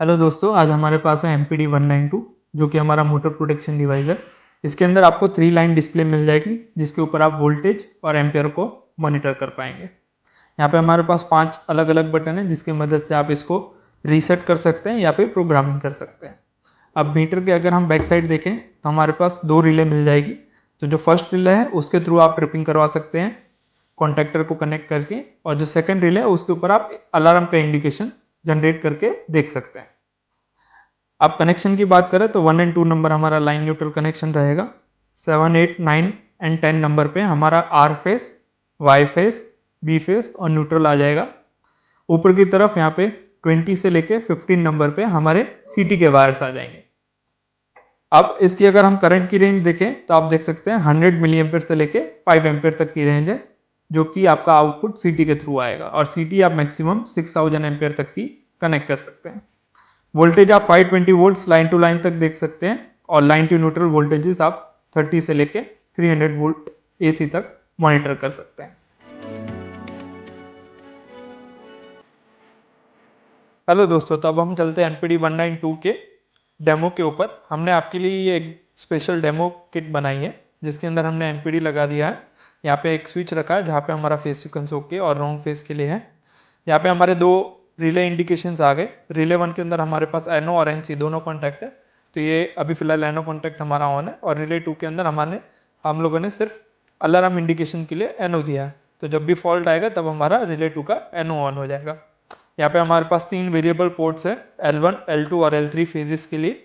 Hello दोस्तों, आज हमारे पास है MPD 192 जो कि हमारा मोटर प्रोटेक्शन डिवाइस है। इसके अंदर आपको 3 लाइन डिस्प्ले मिल जाएगी जिसके ऊपर आप वोल्टेज और एम्पियर को मॉनिटर कर पाएंगे। यहाँ पे हमारे पास 5 अलग अलग बटन है जिसकी मदद से आप इसको रीसेट कर सकते हैं या फिर प्रोग्रामिंग कर सकते हैं। अब मीटर के अगर हम बैक साइड देखें तो हमारे पास 2 रिले मिल जाएगी। तो जो फर्स्ट रिले है उसके थ्रू आप ट्रिपिंग करवा सकते हैं कॉन्टैक्टर को कनेक्ट करके, और जो सेकंड रिले है उसके ऊपर आप अलार्म का इंडिकेशन जनरेट करके देख सकते हैं। अब कनेक्शन की बात करें तो 1 एंड 2 नंबर हमारा लाइन न्यूट्रल कनेक्शन रहेगा। 7, 8, 9 एंड 10 नंबर पे हमारा R phase, Y phase, B phase और न्यूट्रल आ जाएगा। ऊपर की तरफ यहाँ पे 20 से लेके 15 नंबर पे हमारे सीटी के वायर्स आ जाएंगे। अब इसकी अगर हम करंट की रेंज देखें तो आप देख सकते हैं 100 मिली एम्पेयर से लेके 5 एम्पेयर तक की रेंज है, जो कि आपका आउटपुट सीटी के थ्रू आएगा, और सीटी आप मैक्सिमम 6000 एम्पेयर तक की कनेक्ट कर सकते हैं। वोल्टेज आप 520 वोल्ट्स लाइन टू लाइन तक देख सकते हैं, और लाइन टू न्यूट्रल वोल्टेजेस आप 30 से लेके 300 वोल्ट AC तक मॉनिटर कर सकते हैं। हेलो दोस्तों, तो अब हम चलते हैं MPD 192 के डेमो के ऊपर। हमने आपके लिए ये एक स्पेशल डेमो किट बनाई है जिसके अंदर हमने MPD लगा दिया है। यहाँ पे एक स्विच रखा है जहाँ पे हमारा फेस सीक्वेंस ओके और रॉन्ग फेस के लिए है। यहाँ पे हमारे 2 रिले इंडिकेशंस आ गए। रिले 1 के अंदर हमारे पास NO और NC दोनों कॉन्टैक्ट है, तो ये अभी फिलहाल NO कॉन्टैक्ट हमारा ऑन है। और रिले 2 के अंदर हम लोगों ने सिर्फ अलार्म इंडिकेशन के लिए NO दिया है, तो जब भी फॉल्ट आएगा तब हमारा रिले 2 का NO ऑन हो जाएगा। यहाँ पे हमारे पास 3 वेरिएबल पोर्ट्स है, L1, L2 और L3 फेजेस के लिए।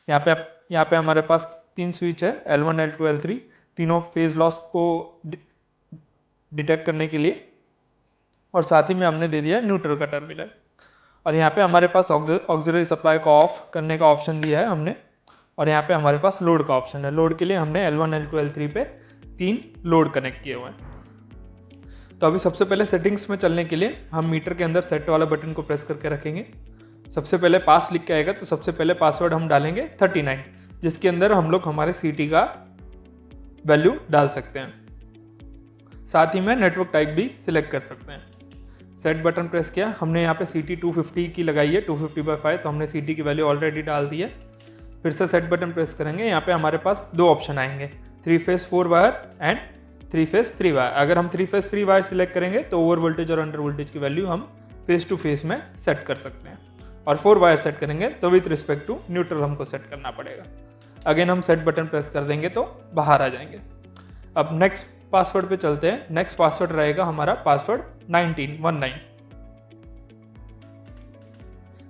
यहाँ पे हमारे पास 3 स्विच है, L1, L2, L3, तीनों फेज लॉस को डिटेक्ट करने के लिए। और साथ ही में हमने दे दिया न्यूट्रल का टर्मिनल। और यहाँ पे हमारे पास ऑक्सिलरी सप्लाई को ऑफ करने का ऑप्शन दिया है हमने। और यहाँ पे हमारे पास लोड का ऑप्शन है। लोड के लिए हमने L1, L2, L3 पे 3 लोड कनेक्ट किए हुए हैं। तो अभी सबसे पहले सेटिंग्स में चलने के लिए हम मीटर के अंदर सेट वाला बटन को प्रेस करके रखेंगे। सबसे पहले पास लिख के आएगा, तो सबसे पहले पासवर्ड हम डालेंगे 39, जिसके अंदर हम लोग हमारे सीटी का वैल्यू डाल सकते हैं। साथ ही में नेटवर्क टाइप भी सिलेक्ट कर सकते हैं। सेट बटन प्रेस किया, हमने यहाँ पे सीटी 250 की लगाई है, 250/5, तो हमने सीटी की वैल्यू ऑलरेडी डाल दी है। फिर से सेट बटन प्रेस करेंगे। यहाँ पे हमारे पास 2 ऑप्शन आएंगे, 3 face 4 wire and 3 face 3 wire. अगर हम 3 फेस 3 वायर सिलेक्ट करेंगे तो ओवर वोल्टेज और अंडर वोल्टेज की वैल्यू हम फेस टू फेस में सेट कर सकते हैं। और 4 वायर सेट करेंगे तो विथ रिस्पेक्ट टू न्यूट्रल हमको सेट करना पड़ेगा। अगेन हम सेट बटन प्रेस कर देंगे तो बाहर आ जाएंगे। अब नेक्स्ट पासवर्ड पे चलते हैं। नेक्स्ट पासवर्ड रहेगा हमारा पासवर्ड 1919।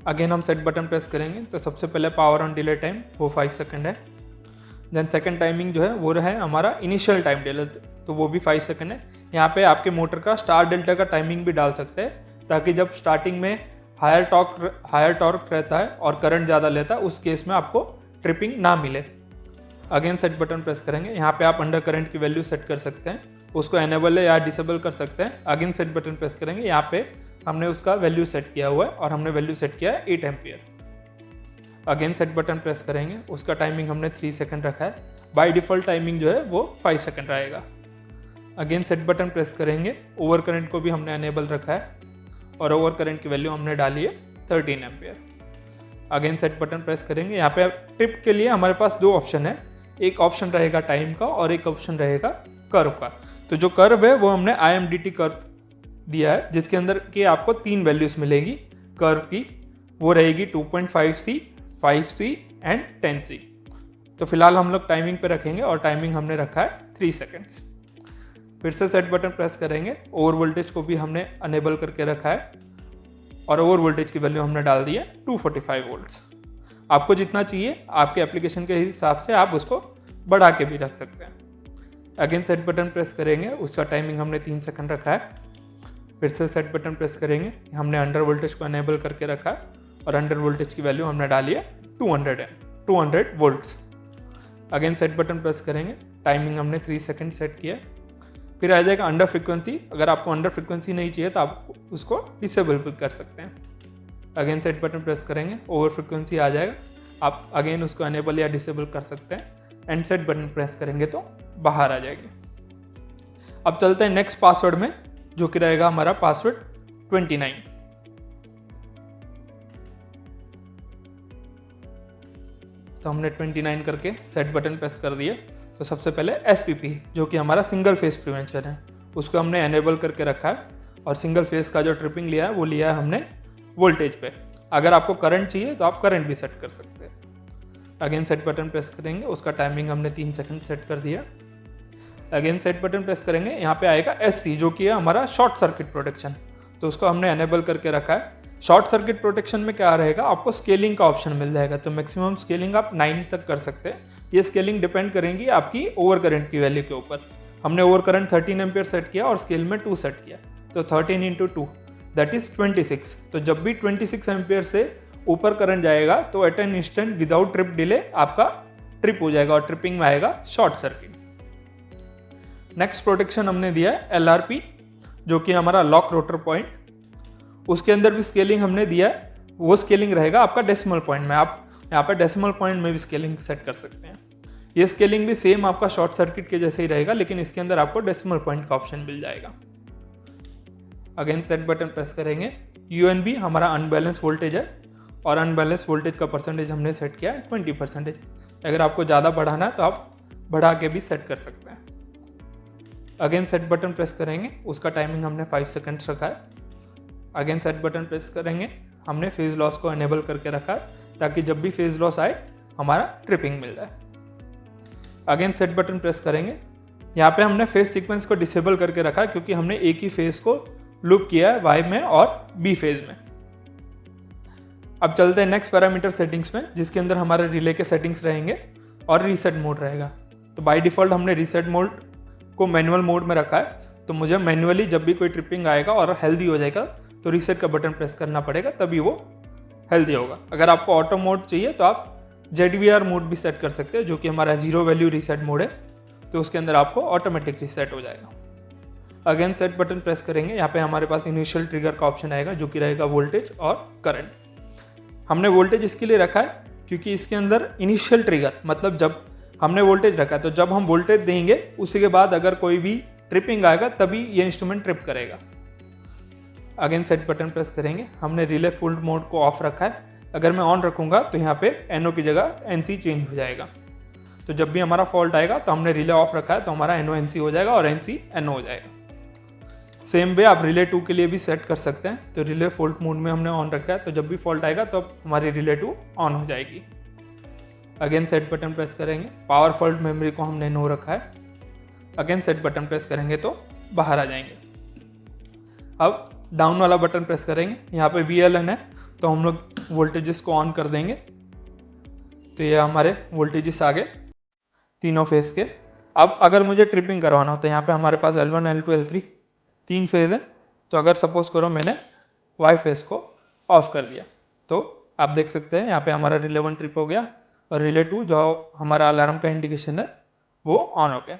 अगेन हम सेट बटन प्रेस करेंगे तो सबसे पहले पावर ऑन डिले टाइम वो 5 सेकंड है। देन सेकंड टाइमिंग जो है वो है हमारा इनिशियल टाइम डिले, तो वो भी 5 सेकंड है। यहाँ पे आपके मोटर का स्टार डेल्टा का टाइमिंग भी डाल सकते हैं, ताकि जब स्टार्टिंग में हायर टॉर्क रहता है और करंट ज़्यादा लेता है उस केस में आपको ट्रिपिंग ना मिले। अगेन सेट बटन प्रेस करेंगे। यहाँ पे आप अंडर करंट की वैल्यू सेट कर सकते हैं, उसको एनेबल या डिसेबल कर सकते हैं। अगेन सेट बटन प्रेस करेंगे। यहाँ पे हमने उसका वैल्यू सेट किया हुआ है और हमने वैल्यू सेट किया है 8 ampere. Again set button press करेंगे। उसका टाइमिंग हमने 3 सेकंड रखा है। बाय डिफ़ॉल्ट टाइमिंग जो है वो 5 सेकंड रहेगा। अगेन सेट बटन प्रेस करेंगे। ओवर करंट को भी हमने एनेबल रखा है और ओवर करंट की वैल्यू हमने डाली है 13 ampere. Again set button press करेंगे। यहाँ पे ट्रिप के लिए हमारे पास 2 ऑप्शन है, एक ऑप्शन रहेगा टाइम का और एक ऑप्शन रहेगा कर्व का। तो जो कर्व है वो हमने IMDT कर्व दिया है, जिसके अंदर के आपको 3 वैल्यूज मिलेंगी कर्व की। वो रहेगी 2.5C, 5C एंड 10C। तो फिलहाल हम लोग टाइमिंग पे रखेंगे और टाइमिंग हमने रखा है 3 सेकेंड्स। फिर से सेट बटन प्रेस करेंगे। ओवर वोल्टेज को भी हमने अनेबल करके रखा है और ओवर वोल्टेज की वैल्यू हमने डाल दी है 245 वोल्ट्स। आपको जितना चाहिए आपके एप्लीकेशन के हिसाब से आप उसको बढ़ा के भी रख सकते हैं। अगेन सेट बटन प्रेस करेंगे। उसका टाइमिंग हमने 3 सेकंड रखा है। फिर से सेट बटन प्रेस करेंगे। हमने अंडर वोल्टेज को अनेबल करके रखा है और अंडर वोल्टेज की वैल्यू हमने डाली है 200 volts. Again set button press करेंगे। टाइमिंग हमने 3 सेकंड सेट किया। फिर आ जाएगा अंडर फ्रिक्वेंसी। अगर आपको अंडर फ्रिक्वेंसी नहीं चाहिए तो आप उसको डिसेबल भी कर सकते हैं। अगेन सेट बटन प्रेस करेंगे। ओवर फ्रिक्वेंसी आ जाएगा, आप अगेन उसको अनेबल या डिसेबल कर सकते हैं। एंड सेट बटन प्रेस करेंगे तो बाहर आ जाएगी। अब चलते हैं नेक्स्ट पासवर्ड में, जो कि रहेगा हमारा पासवर्ड 29। तो हमने 29 करके सेट बटन प्रेस कर दिया। तो सबसे पहले SPP जो कि हमारा सिंगल फेस प्रिवेंशन है उसको हमने एनेबल करके रखा है, और सिंगल फेस का जो ट्रिपिंग लिया है वो लिया है हमने वोल्टेज पे। अगर आपको करंट चाहिए तो आप करंट भी सेट कर सकते हैं। अगेन सेट बटन प्रेस करेंगे, उसका टाइमिंग हमने 3 सेकंड सेट कर दिया। अगेन सेट बटन प्रेस करेंगे, यहाँ पे आएगा SC जो कि है हमारा शॉर्ट सर्किट प्रोटेक्शन, तो उसको हमने एनेबल करके रखा है। शॉर्ट सर्किट प्रोटेक्शन में क्या रहेगा, आपको स्केलिंग का ऑप्शन मिल जाएगा, तो मैक्सिमम स्केलिंग आप 9 तक कर सकते हैं। ये स्केलिंग डिपेंड करेंगी आपकी ओवर करंट की वैल्यू के ऊपर। हमने ओवर करंट 13 एम्पियर सेट किया और स्केल में 2 सेट किया, तो 13 इंटू 2 दैट इज 26। तो जब भी 26 एम्पियर से ऊपर करंट जाएगा तो at an instant without trip delay आपका ट्रिप हो जाएगा, और ट्रिपिंग में आएगा शॉर्ट सर्किट। नेक्स्ट प्रोटेक्शन हमने दिया है LRP जो कि हमारा लॉक रोटर पॉइंट, उसके अंदर भी स्केलिंग हमने दिया है। वो स्केलिंग रहेगा आपका डेसिमल पॉइंट में, आप यहाँ पे डेसिमल पॉइंट में भी स्केलिंग सेट कर सकते हैं। ये स्केलिंग भी सेम आपका शॉर्ट सर्किट के जैसे ही रहेगा, लेकिन इसके अंदर आपको डेसिमल पॉइंट का ऑप्शन मिल जाएगा। अगेन सेट बटन प्रेस करेंगे। UNB हमारा अनबैलेंस वोल्टेज है, और अनबैलेंस वोल्टेज का परसेंटेज हमने सेट किया है 20%। अगर आपको ज़्यादा बढ़ाना है तो आप बढ़ा के भी सेट कर सकते हैं। अगेन सेट बटन प्रेस करेंगे, उसका टाइमिंग हमने 5 सेकंड्स रखा है। अगेन सेट बटन प्रेस करेंगे, हमने फेज लॉस को एनेबल करके रखा है ताकि जब भी फेज लॉस आए हमारा ट्रिपिंग मिल जाए। अगेन सेट बटन प्रेस करेंगे, यहाँ पे हमने फेज सीक्वेंस को डिसेबल करके रखा है क्योंकि हमने एक ही फेज को लूप किया है Y में और B फेज में। अब चलते हैं नेक्स्ट पैरामीटर सेटिंग्स में, जिसके अंदर हमारे रिले के सेटिंग्स रहेंगे और रीसेट मोड रहेगा। तो बाय डिफॉल्ट हमने रीसेट मोड को मैनुअल मोड में रखा है, तो मुझे मैनुअली जब भी कोई ट्रिपिंग आएगा और हेल्दी हो जाएगा तो रीसेट का बटन प्रेस करना पड़ेगा, तभी वो हेल्दी होगा। अगर आपको ऑटो मोड चाहिए तो आप ZVR मोड भी सेट कर सकते हैं, जो कि हमारा 0 वैल्यू रीसेट मोड है, तो उसके अंदर आपको ऑटोमेटिक रीसेट हो जाएगा। अगेन सेट बटन प्रेस करेंगे, यहाँ पे हमारे पास इनिशियल ट्रिगर का ऑप्शन आएगा जो कि रहेगा वोल्टेज और करंट। हमने वोल्टेज इसके लिए रखा है क्योंकि इसके अंदर इनिशियल ट्रिगर मतलब जब हमने वोल्टेज रखा है तो जब हम वोल्टेज देंगे उसी के बाद अगर कोई भी ट्रिपिंग आएगा तभी ये इंस्ट्रूमेंट ट्रिप करेगा। अगेन सेट बटन प्रेस करेंगे, हमने रिले फुल मोड को ऑफ रखा है। अगर मैं ऑन रखूंगा तो यहाँ पे NO की जगह NC चेंज हो जाएगा, तो जब भी हमारा फॉल्ट आएगा तो हमने रिले ऑफ रखा है तो हमारा NO NC हो जाएगा और NC NO हो जाएगा। सेम वे आप रिले 2 के लिए भी सेट कर सकते हैं, तो रिले फॉल्ट मोड में हमने ऑन रखा है, तो जब भी फॉल्ट आएगा तो हमारी रिले 2 ऑन हो जाएगी। अगेन सेट बटन प्रेस करेंगे, पावर फॉल्ट मेमोरी को हमने नो रखा है। अगेन सेट बटन प्रेस करेंगे तो बाहर आ जाएंगे। अब डाउन वाला बटन प्रेस करेंगे, यहाँ पे VLN है तो हम लोग वोल्टेजेस को ऑन कर देंगे, तो ये हमारे वोल्टेजेस आ गए तीनों फेज के। अब अगर मुझे ट्रिपिंग करवाना हो तो यहाँ पे हमारे पास L1 L2 L3 3 फेज है, तो अगर सपोज करो मैंने Y फेज को ऑफ कर दिया तो आप देख सकते हैं यहाँ पे हमारा रिले 1 ट्रिप हो गया और रिले 2 जो हमारा अलार्म का इंडिकेशन है वो ऑन हो गया।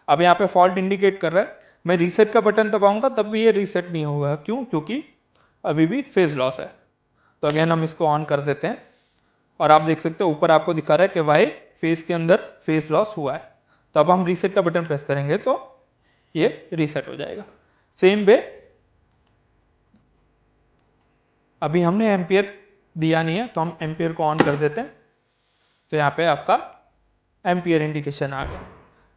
अब यहाँ पे फॉल्ट इंडिकेट कर रहा है, मैं रीसेट का बटन दबाऊंगा तब भी ये रीसेट नहीं होगा। क्यों? क्योंकि अभी भी फेज लॉस है। तो अगेन हम इसको ऑन कर देते हैं और आप देख सकते हो ऊपर आपको दिखा रहा है कि Y फेज के अंदर फेज लॉस हुआ है। तो अब हम रीसेट का बटन प्रेस करेंगे तो ये रीसेट हो जाएगा। सेम वे अभी हमने एम्पियर दिया नहीं है तो हम एम्पियर को ऑन कर देते हैं, तो यहाँ पे आपका एम्पियर इंडिकेशन आ गया।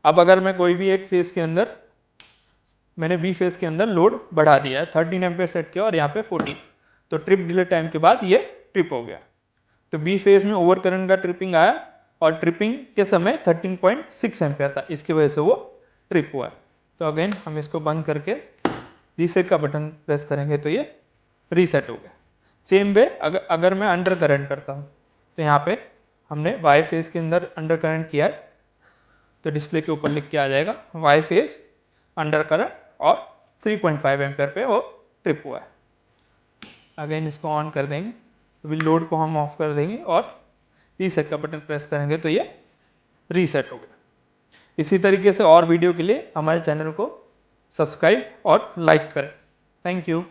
अब अगर मैं कोई भी एक फेज के अंदर मैंने B फेज के अंदर लोड बढ़ा दिया है, 13 एम्पियर सेट किया और यहाँ पे 14, तो ट्रिप डिले टाइम के बाद ये ट्रिप हो गया। तो B फेज में ओवर करंट का ट्रिपिंग आया और ट्रिपिंग के समय 13.6 एम्पियर था, इसकी वजह से वो ट्रिप हुआ है। तो अगेन हम इसको बंद करके रीसेट का बटन प्रेस करेंगे तो ये रीसेट हो गया। सेम वे अगर मैं अंडर करंट करता हूँ तो यहाँ पे हमने Y फेज के अंदर अंडर करंट किया है, तो डिस्प्ले के ऊपर लिख के आ जाएगा Y फेज अंडर करंट और 3.5 एम्पियर पे वो ट्रिप हुआ है। अगेन इसको ऑन कर देंगे, अभी लोड को हम ऑफ कर देंगे और रीसेट का बटन प्रेस करेंगे तो ये रीसेट हो गया। इसी तरीके से और वीडियो के लिए हमारे चैनल को सब्सक्राइब और लाइक करें। Thank you.